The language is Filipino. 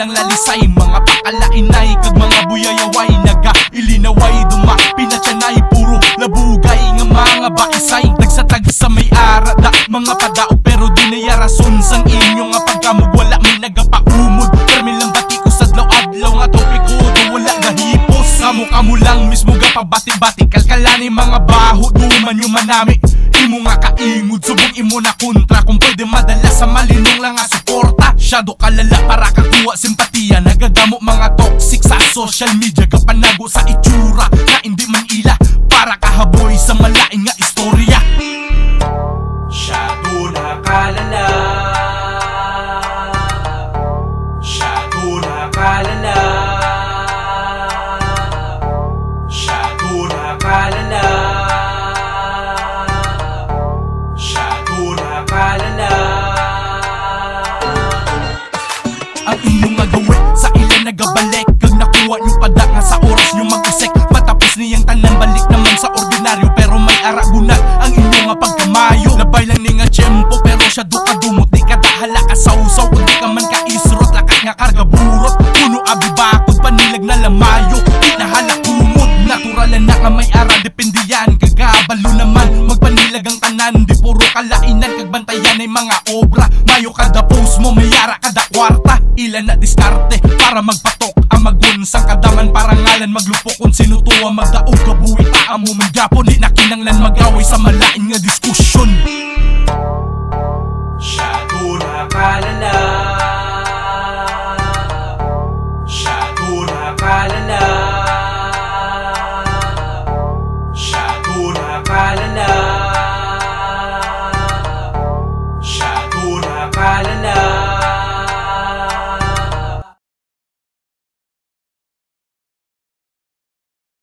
walang lalisay. Mga pakalainay kag mga buyayaway, naga ilinaway duma pinatyanay, puro labugay nga mga baisay. Tagsatag sa may ara da mga padao pero di naya rason sang inyo nga pagkamog. Wala may nagapaumod permi lang bati ko sa adlaw nga topiko do wala gahipos. Kamo lang mismo gapabati-bati kalkalani mga baho duman yung manami. Imo nga kaingod subong imo na kontra kung pwede madala sa malinong lang nga suporta. Shadow kalala para kakuha simpatiya, nagadamo mga toxic sa social media. Kapanago sa itsura na hindi man ila para kahaboy sa malaing nga istorya. Shadow na kalala, shadow na kalala, shadow na kalala, shadow na kalala. Ang inyong nagawi sa ilan nagabalik kag nakuha nyo pada nga sa oras nyo mag-usik. Matapos niyang tanan balik naman sa ordinaryo pero may aragunag ang inyong nga pagkamayo. Nabay lang ni nga tiyempo pero siya duka dumot. Di ka dahala ka sausaw kung di ka man ka isrot. Lakat nga karga burot puno abi bakod panilag na lamayo. Di nahala kumod naturalan na nga may ara depende yan. Kagabalo naman magpanilag ang tanan. Di puro kalainan kag bantayan ay mga obra. Mayo kada post mo mayara kada kwarta. Ilan na diskarte para magpatok ang magunsang kadaman para ngalan maglupok kung sinutuwa magdaog kabuhi ta mo manggapon. Di nakinanglan mag-away sa malain nga diskusyon. Shadow na kalala, shadow na kalala.